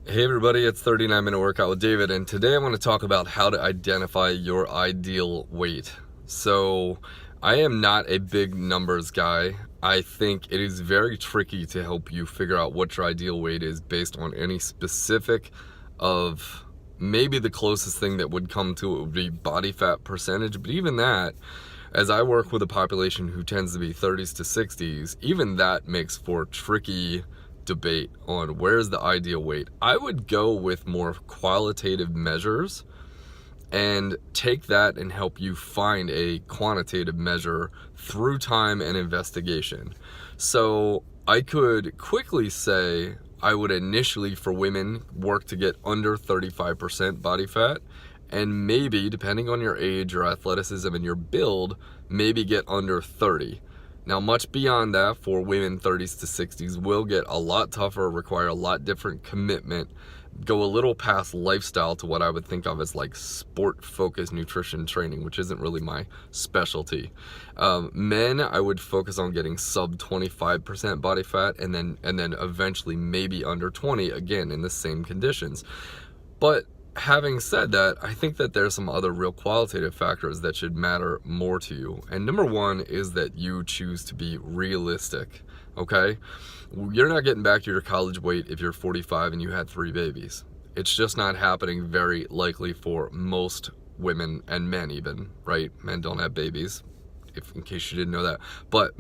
Hey everybody, it's 39 Minute Workout with David, and today I want to talk about how to identify your ideal weight. So, I am not a big numbers guy. I think it is very tricky to help you figure out what your ideal weight is based on any specific of maybe the closest thing that would come to it would be body fat percentage, but even that, as I work with a population who tends to be 30s to 60s, even that makes for tricky debate on where's the ideal weight. I would go with more qualitative measures and take that and help you find a quantitative measure through time and investigation. So I could quickly say I would initially, for women, work to get under 35% body fat, and maybe, depending on your age, your athleticism, and your build, maybe get under 30. Now, much beyond that, for women 30s to 60s, will get a lot tougher, require a lot different commitment, go a little past lifestyle to what I would think of as like sport-focused nutrition training, which isn't really my specialty. Men, I would focus on getting sub 25% body fat, and then eventually maybe under 20, again in the same conditions. But having said that, I think that there's some other real qualitative factors that should matter more to you. And number one is that you choose to be realistic, okay? You're not getting back to your college weight if you're 45 and you had 3 babies. It's just not happening very likely for most women and men even, right? Men don't have babies, in case you didn't know that. But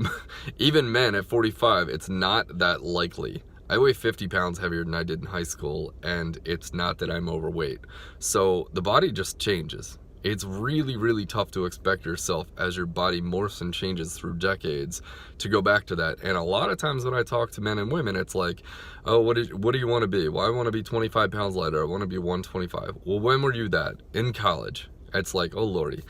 even men at 45, it's not that likely. I weigh 50 pounds heavier than I did in high school, and it's not that I'm overweight. So the body just changes. It's really, really tough to expect yourself, as your body morphs and changes through decades, to go back to that. And a lot of times when I talk to men and women, it's like, oh, what do you want to be? Well, I want to be 25 pounds lighter. I want to be 125. Well, when were you that? In college. It's like, oh, Lordy.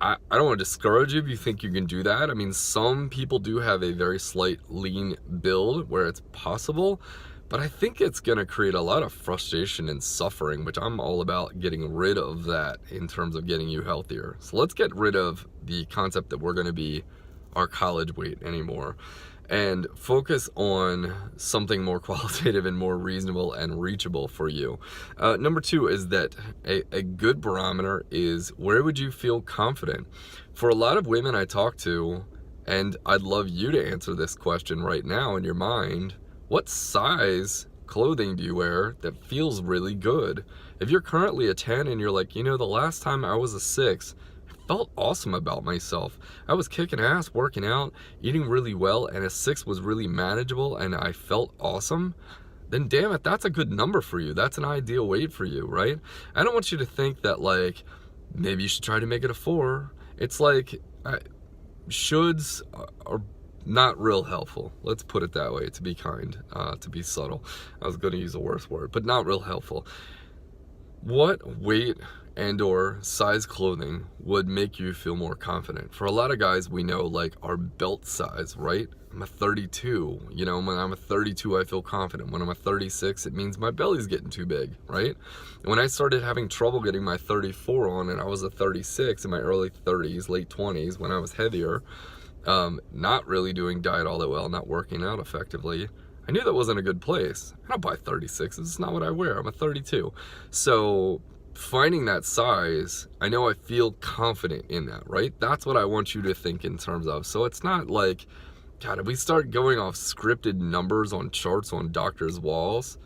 I don't want to discourage you if you think you can do that. I mean, some people do have a very slight lean build where it's possible, but I think it's going to create a lot of frustration and suffering, which I'm all about getting rid of that in terms of getting you healthier. So let's get rid of the concept that we're going to be our college weight anymore and focus on something more qualitative and more reasonable and reachable for you. Number two is that a good barometer is, where would you feel confident? For a lot of women I talk to, and I'd love you to answer this question right now in your mind, what size clothing do you wear that feels really good? If you're currently a 10 and you're like, the last time I was a 6, felt awesome about myself. I was kicking ass, working out, eating really well, and a 6 was really manageable and I felt awesome, then damn it, that's a good number for you. That's an ideal weight for you, right? I don't want you to think that like, maybe you should try to make it a 4. It's like, shoulds are not real helpful. Let's put it that way, to be kind, to be subtle. I was gonna use a worse word, but not real helpful. What weight and or size clothing would make you feel more confident? For a lot of guys, we know like our belt size, right? I'm a 32, when I'm a 32, I feel confident. When I'm a 36, it means my belly's getting too big, right? When I started having trouble getting my 34 on, and I was a 36 in my early 30s, late 20s, when I was heavier, not really doing diet all that well, not working out effectively, I knew that wasn't a good place. I don't buy 36s, it's not what I wear, I'm a 32. So finding that size, I know I feel confident in that, right? That's what I want you to think in terms of. So it's not like, God, if we start going off scripted numbers on charts on doctors' walls,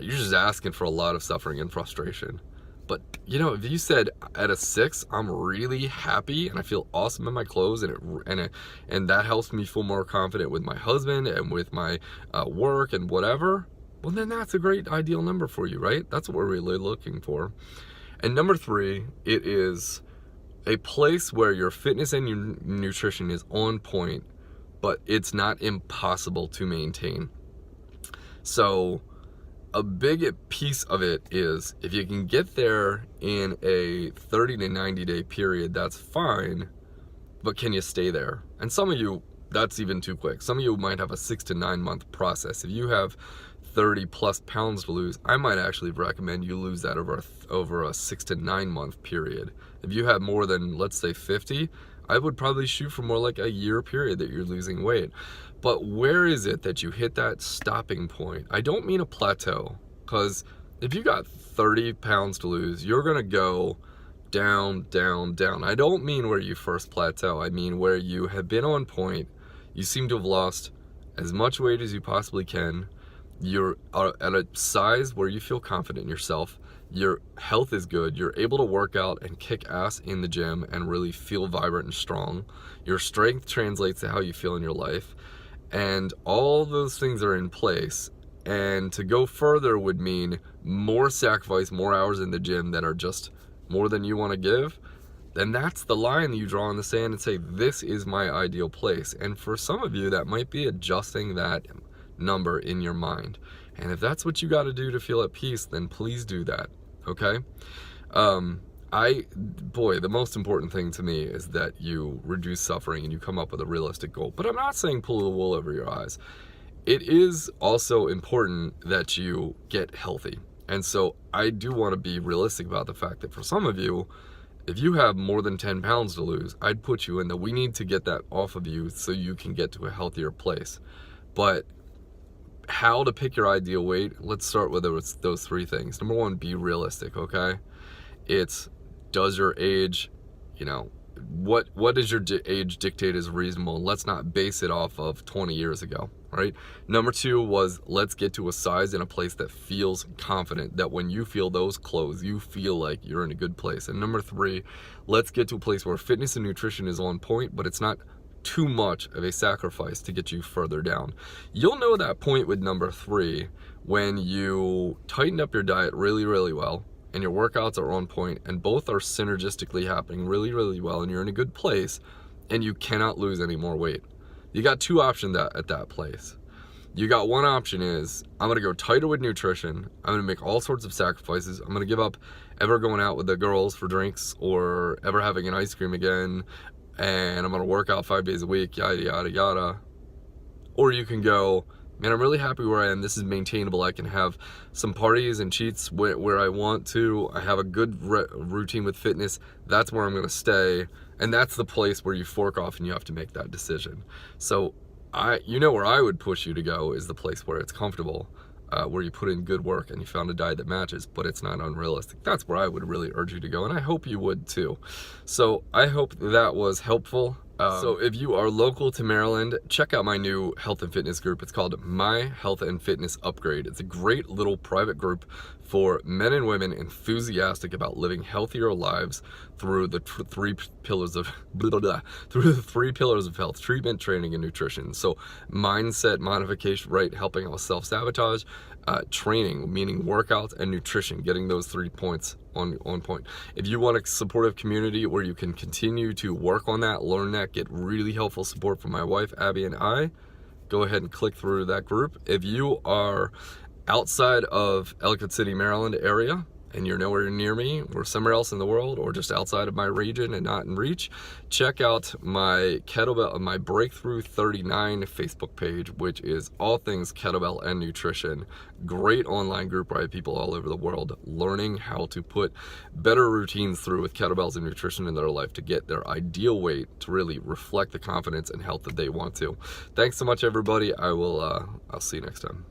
you're just asking for a lot of suffering and frustration. But if you said at a 6, I'm really happy and I feel awesome in my clothes, and that helps me feel more confident with my husband and with my work and whatever, well, then that's a great ideal number for you, right? That's what we're really looking for. And number 3, it is a place where your fitness and your nutrition is on point, but it's not impossible to maintain. So a big piece of it is, if you can get there in a 30 to 90 day period, that's fine, but can you stay there? And some of you, that's even too quick. Some of you might have a 6 to 9 month process. If you have 30 plus pounds to lose, I might actually recommend you lose that over a 6 to 9 month period. If you have more than, let's say, 50, I would probably shoot for more like a year period that you're losing weight. But where is it that you hit that stopping point? I don't mean a plateau, because if you got 30 pounds to lose, you're gonna go down, down, down. I don't mean where you first plateau. I mean where you have been on point. You seem to have lost as much weight as you possibly can. You're at a size where you feel confident in yourself. Your health is good. You're able to work out and kick ass in the gym and really feel vibrant and strong. Your strength translates to how you feel in your life. And all those things are in place. And to go further would mean more sacrifice, more hours in the gym that are just more than you want to give. Then that's the line that you draw in the sand and say, this is my ideal place. And for some of you, that might be adjusting that number in your mind. And if that's what you got to do to feel at peace, then please do that. Okay? Boy, the most important thing to me is that you reduce suffering and you come up with a realistic goal. But I'm not saying pull the wool over your eyes. It is also important that you get healthy. And so I do want to be realistic about the fact that for some of you, if you have more than 10 pounds to lose, I'd put you in that we need to get that off of you so you can get to a healthier place. But how to pick your ideal weight, let's start with those three things. Number one, be realistic, okay? It's, does your age, what does your age dictate is reasonable? Let's not base it off of 20 years ago, right? Number two was, let's get to a size in a place that feels confident, that when you feel those clothes, you feel like you're in a good place. And number three, let's get to a place where fitness and nutrition is on point, but it's not too much of a sacrifice to get you further down. You'll know that point with number three when you tighten up your diet really, really well, and your workouts are on point, and both are synergistically happening really, really well, and you're in a good place, and you cannot lose any more weight. You got two options at that place. You got one option is, I'm gonna go tighter with nutrition, I'm gonna make all sorts of sacrifices, I'm gonna give up ever going out with the girls for drinks or ever having an ice cream again, and I'm gonna work out 5 days a week, yada, yada, yada. Or you can go, man, I'm really happy where I am. This is maintainable. I can have some parties and cheats where I want to. I have a good routine with fitness. That's where I'm going to stay. And that's the place where you fork off and you have to make that decision. So where I would push you to go is the place where it's comfortable, where you put in good work and you found a diet that matches, but it's not unrealistic. That's where I would really urge you to go. And I hope you would too. So I hope that was helpful. So if you are local to Maryland, check out my new health and fitness group. It's called My Health and Fitness Upgrade. It's a great little private group for men and women enthusiastic about living healthier lives through the three pillars of health: treatment, training, and nutrition. So mindset modification, right? Helping out with self-sabotage, training, meaning workouts, and nutrition, getting those 3 points on point. If you want a supportive community where you can continue to work on that, learn that, get really helpful support from my wife, Abby, and I, go ahead and click through that group. If you are outside of Ellicott City, Maryland area, and you're nowhere near me or somewhere else in the world, or just outside of my region and not in reach, check out my my Breakthrough 39 Facebook page, which is all things kettlebell and nutrition. Great online group where I have people all over the world learning how to put better routines through with kettlebells and nutrition in their life to get their ideal weight to really reflect the confidence and health that they want to. Thanks so much, everybody. I'll see you next time.